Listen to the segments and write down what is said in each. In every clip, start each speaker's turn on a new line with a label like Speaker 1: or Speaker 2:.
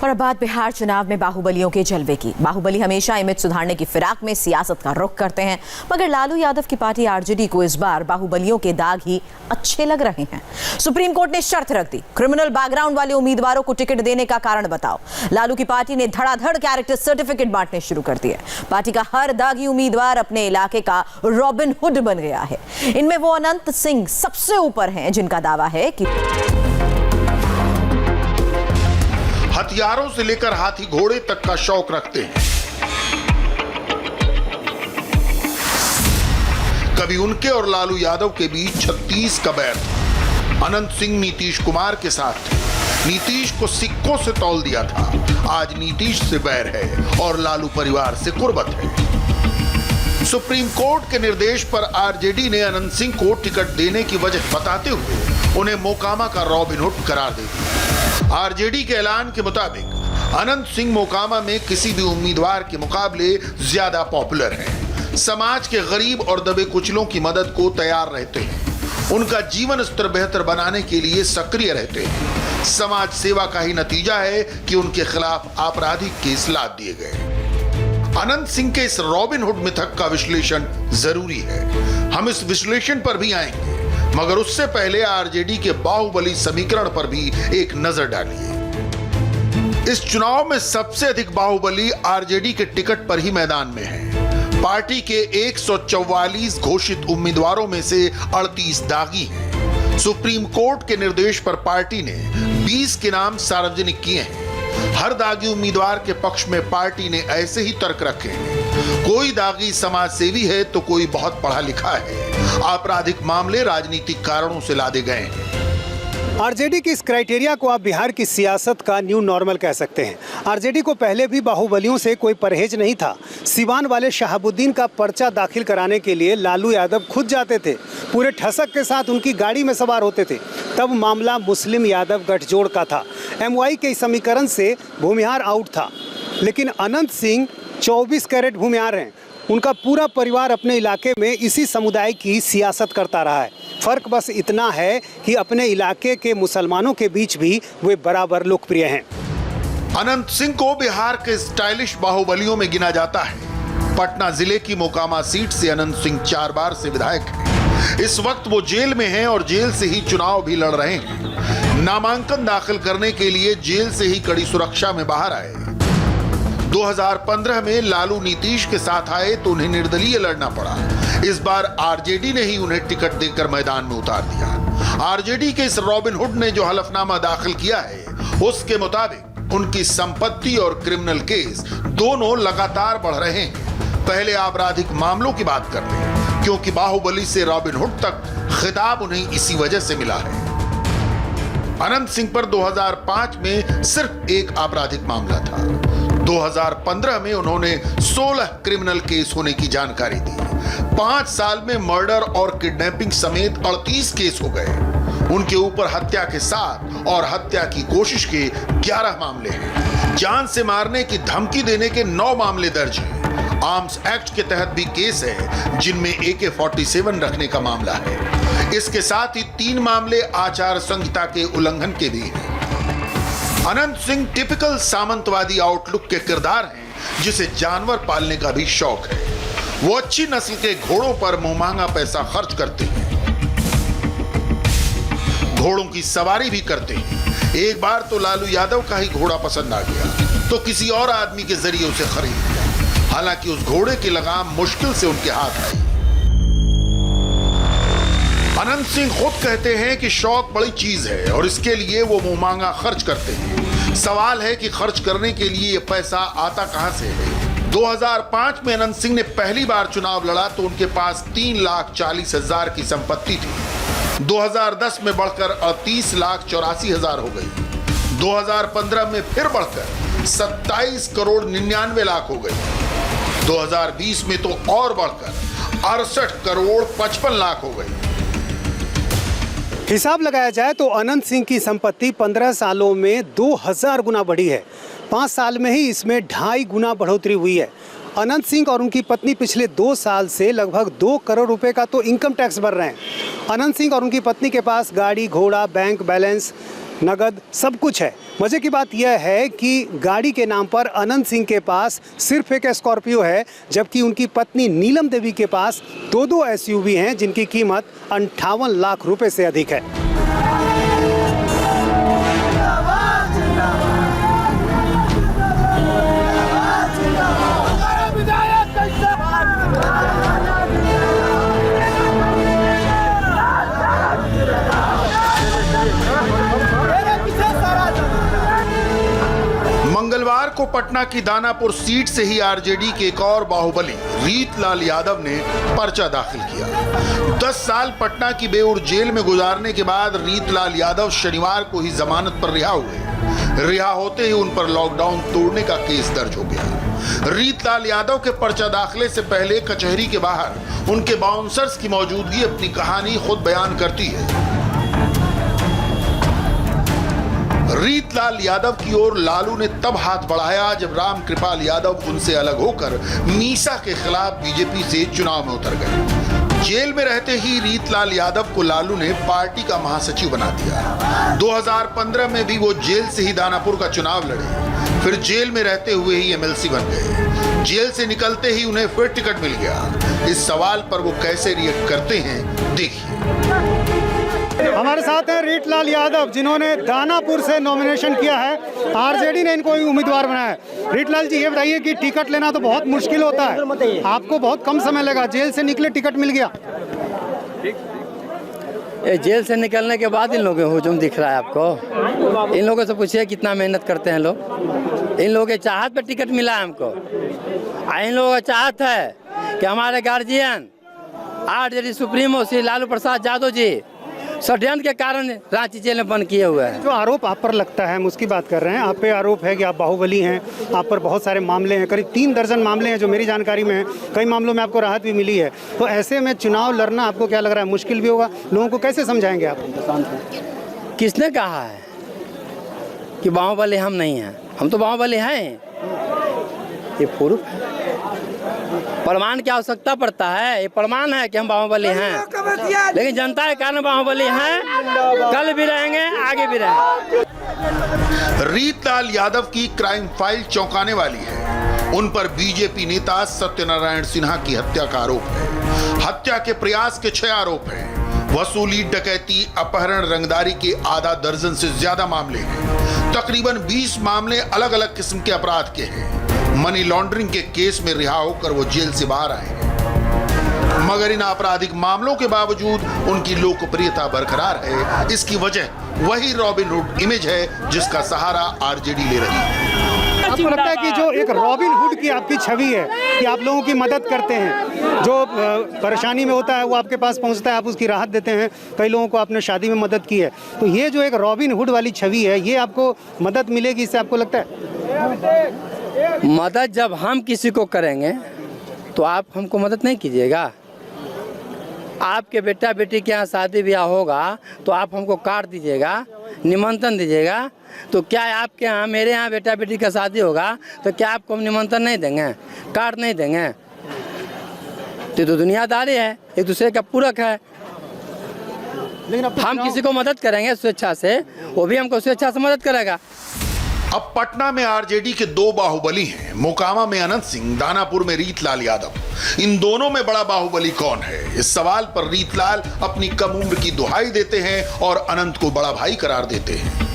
Speaker 1: और अब बात बिहार चुनाव में बाहुबलियों के जलवे की। बाहुबली हमेशा इमेज सुधारने की फिराक में सियासत का रुख करते हैं, मगर लालू यादव की पार्टी आरजेडी को इस बार बाहुबलियों के दाग ही अच्छे लग रहे हैं। सुप्रीम कोर्ट ने शर्त रख दी, क्रिमिनल बैकग्राउंड वाले उम्मीदवारों को टिकट देने का कारण बताओ। लालू की पार्टी ने धड़ाधड़ कैरेक्टर सर्टिफिकेट बांटने शुरू कर दिए। पार्टी का हर दागी उम्मीदवार अपने इलाके का रॉबिन हुड बन गया है। इनमें वो अनंत सिंह सबसे ऊपर हैं, जिनका दावा है कि
Speaker 2: हथियारों से लेकर हाथी घोड़े तक का शौक रखते हैं। कभी उनके और लालू यादव के बीच 36 का बैर था। अनंत सिंह नीतीश कुमार के साथ थे। नीतीश को सिक्कों से तौल दिया था। आज नीतीश से बैर है और लालू परिवार से कुर्बत है। सुप्रीम कोर्ट के निर्देश पर आरजेडी ने अनंत सिंह को टिकट देने की वजह बताते हुए उन्हें मोकामा का रॉबिन हुड करार दे दिया। आरजेडी के ऐलान के मुताबिक अनंत सिंह मोकामा में किसी भी उम्मीदवार के मुकाबले ज्यादा पॉपुलर हैं। समाज के गरीब और दबे कुचलों की मदद को तैयार रहते हैं। उनका जीवन स्तर बेहतर बनाने के लिए सक्रिय रहते हैं। समाज सेवा का ही नतीजा है कि उनके खिलाफ आपराधिक केस लाद दिए गए। अनंत सिंह के इस रॉबिन हुड मिथक का विश्लेषण जरूरी है। हम इस विश्लेषण पर भी आएंगे, मगर उससे पहले आरजेडी के बाहुबली समीकरण पर भी एक नजर डालिए। इस चुनाव में सबसे अधिक बाहुबली आरजेडी के टिकट पर ही मैदान में है। पार्टी के 144 घोषित उम्मीदवारों में से 38 दागी हैं। सुप्रीम कोर्ट के निर्देश पर पार्टी ने 20 के नाम सार्वजनिक किए हैं। हर दागी उम्मीदवार के पक्ष में पार्टी ने ऐसे ही तर्क रखे हैं। कोई दागी समाज सेवी है तो कोई बहुत पढ़ा लिखा है। आपराधिक मामले राजनीतिक कारणों से लादे गए हैं।
Speaker 3: आरजेडी की इस क्राइटेरिया को आप बिहार की सियासत का न्यू नॉर्मल कह सकते हैं। आरजेडी को पहले भी बाहुबलियों से कोई परहेज नहीं था। सिवान वाले शहाबुद्दीन का पर्चा दाखिल कराने के लिए लालू यादव खुद जाते थे। पूरे ठसक के साथ उनकी गाड़ी में सवार होते थे। तब मामला मुस्लिम यादव गठजोड़ का था। एमवाई के समीकरण से भूमिहार आउट था, लेकिन अनंत सिंह 24 कैरेट भूमिहार हैं। उनका पूरा परिवार अपने इलाके में इसी समुदाय की सियासत करता रहा है। फर्क बस इतना है कि अपने इलाके के मुसलमानों के बीच भी वे बराबर लोकप्रिय हैं।
Speaker 2: अनंत सिंह को बिहार के स्टाइलिश बाहुबलियों में गिना जाता है। पटना जिले की मोकामा सीट से अनंत सिंह 4 बार से विधायक हैं। इस वक्त वो जेल में हैं और जेल से ही चुनाव भी लड़ रहे हैं। नामांकन दाखिल करने के लिए जेल से ही कड़ी सुरक्षा में बाहर आए। 2015 में लालू नीतीश के साथ आए तो उन्हें निर्दलीय लड़ना पड़ा। इस बार आरजेडी ने ही उन्हें टिकट देकर मैदान में उतार दिया। आरजेडी के इस रॉबिन हुड ने जो हलफनामा दाखिल किया है, उसके मुताबिक उनकी संपत्ति और क्रिमिनल केस दोनों लगातार बढ़ रहे हैं। पहले आपराधिक मामलों की बात करते हैं, क्योंकि बाहुबली से रॉबिन हुड तक खिताब उन्हें इसी वजह से मिला है। अनंत सिंह पर 2005 में सिर्फ एक आपराधिक मामला था। 2015 में उन्होंने 16 क्रिमिनल केस होने की जानकारी दी। 5 साल में मर्डर और किडनैपिंग समेत 38 केस हो गए। उनके ऊपर हत्या के साथ और हत्या की कोशिश के 11 मामले हैं। जान से मारने की धमकी देने के 9 मामले दर्ज हैं। आर्म्स एक्ट के तहत भी केस है, जिनमें AK-47 रखने का मामला है। इसके साथ ही 3 मामले आचार संहिता के उल्लंघन के भी हैं। अनंत सिंह टिपिकल सामंतवादी आउटलुक के किरदार हैं, जिसे जानवर पालने का भी शौक है। वो अच्छी नस्ल के घोड़ों पर मुंहमांगा पैसा खर्च करते हैं। घोड़ों की सवारी भी करते हैं। एक बार तो लालू यादव का ही घोड़ा पसंद आ गया तो किसी और आदमी के जरिए उसे खरीद लिया। हालांकि उस घोड़े की लगाम मुश्किल से उनके हाथ आई। अनंत सिंह खुद कहते हैं कि शौक बड़ी चीज है और इसके लिए वो मुंहमांगा खर्च करते हैं। सवाल है कि खर्च करने के लिए ये पैसा आता कहां से है। 2005 में अनंत सिंह ने पहली बार चुनाव लड़ा तो उनके पास 3,40,000 की संपत्ति थी। 2010 में बढ़कर 38,84,000 हो गई। 2015 में फिर बढ़कर 27 करोड़ 99 लाख हो गई। 2020 में तो और बढ़कर 68 करोड़ 55 लाख हो गई।
Speaker 3: हिसाब लगाया जाए तो अनंत सिंह की संपत्ति 15 सालों में 2000 गुना बढ़ी है। 5 साल में ही इसमें 2.5 गुना बढ़ोतरी हुई है। अनंत सिंह और उनकी पत्नी पिछले 2 साल से लगभग 2 करोड़ रुपए का तो इनकम टैक्स भर रहे हैं। अनंत सिंह और उनकी पत्नी के पास गाड़ी, घोड़ा, बैंक बैलेंस, नगद, सब कुछ है। मज़े की बात यह है कि गाड़ी के नाम पर अनंत सिंह के पास सिर्फ एक स्कॉर्पियो है, जबकि उनकी पत्नी नीलम देवी के पास दो SUV हैं जिनकी कीमत 58 लाख रुपए से अधिक है।
Speaker 2: मंगलवार को पटना की दानापुर सीट से ही आरजेडी के एक और बाहुबली रीतलाल यादव ने पर्चा दाखिल किया। 10 साल पटना की बेउर जेल में गुजारने के बाद रीतलाल यादव शनिवार को ही जमानत पर रिहा हुए। रिहा होते ही उन पर लॉकडाउन तोड़ने का केस दर्ज हो गया। रीतलाल यादव के पर्चा दाखिले से पहले कचहरी के बाहर उनके बाउंसर्स की मौजूदगी अपनी कहानी खुद बयान करती है। रीतलाल यादव की ओर लालू ने तब हाथ बढ़ाया जब राम कृपाल यादव उनसे अलग होकर मीसा के खिलाफ बीजेपी से चुनाव में उतर गए। जेल में रहते ही रीतलाल यादव को लालू ने पार्टी का महासचिव बना दिया। 2015 में भी वो जेल से ही दानापुर का चुनाव लड़े, फिर जेल में रहते हुए ही MLC बन गए। जेल से निकलते ही उन्हें फिर टिकट मिल गया। इस सवाल पर वो कैसे रिएक्ट करते हैं, देखिए।
Speaker 3: हमारे साथ हैं रीतलाल यादव, जिन्होंने दानापुर से नॉमिनेशन किया है। आरजेडी ने इनको उम्मीदवार बनाया है। रीतलाल जी, ये बताइए कि टिकट लेना तो बहुत मुश्किल होता है, आपको बहुत कम समय लगा, जेल से निकले टिकट मिल गया।
Speaker 4: ये जेल से निकलने के बाद इन लोगों को हुजूम दिख रहा है आपको? इन लोगों से पूछिए कितना मेहनत करते हैं लोग। इन लोगों के चाहत पे टिकट मिला है हमको। इन लोगों का चाहत है कि हमारे guardian RJD supremo Shri Lalu Prasad Yadav ji षड्यंत्र के कारण रांची जेल में बंद किए हुए हैं।
Speaker 3: जो आरोप आप पर लगता है, हम उसकी बात कर रहे हैं। आप पे आरोप है कि आप बाहुबली हैं, आप पर बहुत सारे मामले हैं, करीब 3 दर्जन मामले हैं जो मेरी जानकारी में हैं। कई मामलों में आपको राहत भी मिली है। तो ऐसे में चुनाव लड़ना आपको क्या लग रहा है, मुश्किल भी होगा? लोगों को कैसे समझाएंगे आप?
Speaker 4: किसने कहा है कि बाहुबली हम नहीं हैं? हम तो बाहुबली हैं। ये प्रूफ है, प्रमाण की आवश्यकता पड़ता है। ये प्रमाण है कि हम बाहुबली हैं, लेकिन जनता के कारण बाहुबली हैं, कल भी रहेंगे, आगे भी रहेंगे।
Speaker 2: रीतलाल यादव की क्राइम फाइल चौंकाने वाली है। उन पर बीजेपी नेता सत्यनारायण सिन्हा की हत्या का आरोप है। हत्या के प्रयास के 6 आरोप हैं। वसूली, डकैती, अपहरण, रंगदारी के आधा दर्जन से ज्यादा मामले हैं। तकरीबन 20 मामले अलग अलग किस्म के अपराध के हैं। मनी लॉन्ड्रिंग के केस में रिहा होकर वो जेल से बाहर आए हैं, मगर इन आपराधिक मामलों के बावजूद उनकी लोकप्रियता बरकरार है। इसकी वजह वही रॉबिनहुड इमेज है जिसका सहारा आरजेडी ले रही है।
Speaker 3: आपको लगता है कि जो एक रॉबिन हुड की आपकी छवि है कि आप लोगों की मदद करते हैं, जो परेशानी में होता है वो आपके पास पहुंचता है, आप उसकी राहत देते हैं, कई लोगों को आपने शादी में मदद की है, तो ये जो एक रॉबिन हुड वाली छवि है, ये आपको मदद मिलेगी, इससे आपको लगता है?
Speaker 4: मदद जब हम किसी को करेंगे तो आप हमको मदद नहीं कीजिएगा। आपके बेटा बेटी के यहाँ शादी ब्याह होगा तो आप हमको कार्ड दीजिएगा, निमंत्रण दीजिएगा, तो क्या आपके यहाँ मेरे यहाँ बेटा बेटी का शादी होगा तो क्या आपको हम निमंत्रण नहीं देंगे, कार्ड नहीं देंगे? तो दुनियादारी है, एक दूसरे का पूरक है।
Speaker 3: लेकिन
Speaker 4: हम किसी को मदद करेंगे स्वेच्छा से, वो भी हमको स्वेच्छा से मदद करेगा।
Speaker 2: अब पटना में आरजेडी के 2 बाहुबली हैं। मोकामा में अनंत सिंह, दानापुर में रीतलाल यादव। इन दोनों में बड़ा बाहुबली कौन है? इस सवाल पर रीतलाल अपनी कम उम्र की दुहाई देते हैं और अनंत को बड़ा भाई करार देते हैं।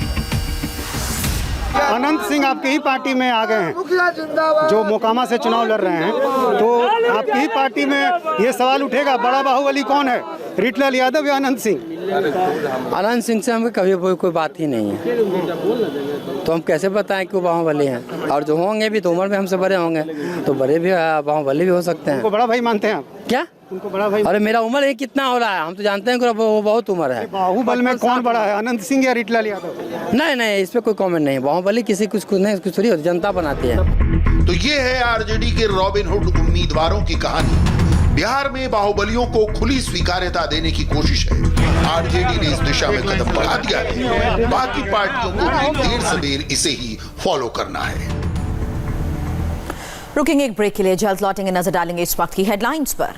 Speaker 3: अनंत सिंह आपकी ही पार्टी में आ गए हैं, जो मोकामा से चुनाव लड़ रहे हैं, तो आपकी ही पार्टी में ये सवाल उठेगा, बड़ा बाहुबली कौन है, रीतलाल यादव या अनंत सिंह?
Speaker 4: अनंत सिंह से हमें कभी कोई बात ही नहीं है, तो हम कैसे बताएं कि वो बाहुबली हैं? और जो होंगे भी तो उम्र में हमसे बड़े होंगे, तो बड़े भी बाहुबली भी हो सकते हैं।
Speaker 3: उनको बड़ा भाई मानते हैं आप?
Speaker 4: क्या
Speaker 3: उनको बड़ा भाई?
Speaker 4: अरे मेरा उम्र कितना हो रहा है, हम तो जानते हैं कि वो बहुत उम्र है।
Speaker 3: बाहुबल में कौन बड़ा है, अनंत सिंह या रीतलाल यादव?
Speaker 4: नहीं, इस पे कोई कमेंट नहीं। बाहुबली किसी कुछ नहीं, कुछ थोड़ी होती, जनता बनाती है।
Speaker 2: तो ये है आरजेडी के रॉबिनहुड उम्मीदवारों की कहानी। बिहार में बाहुबलियों को खुली स्वीकार्यता देने की कोशिश है। आरजेडी ने इस दिशा में कदम बढ़ा दिया है, बाकी पार्टियों को भी देर सबेर इसे ही फॉलो करना है।
Speaker 1: रुकेंगे एक ब्रेक के लिए, जल्द लौटेंगे, नजर डालेंगे इस वक्त की हेडलाइंस पर।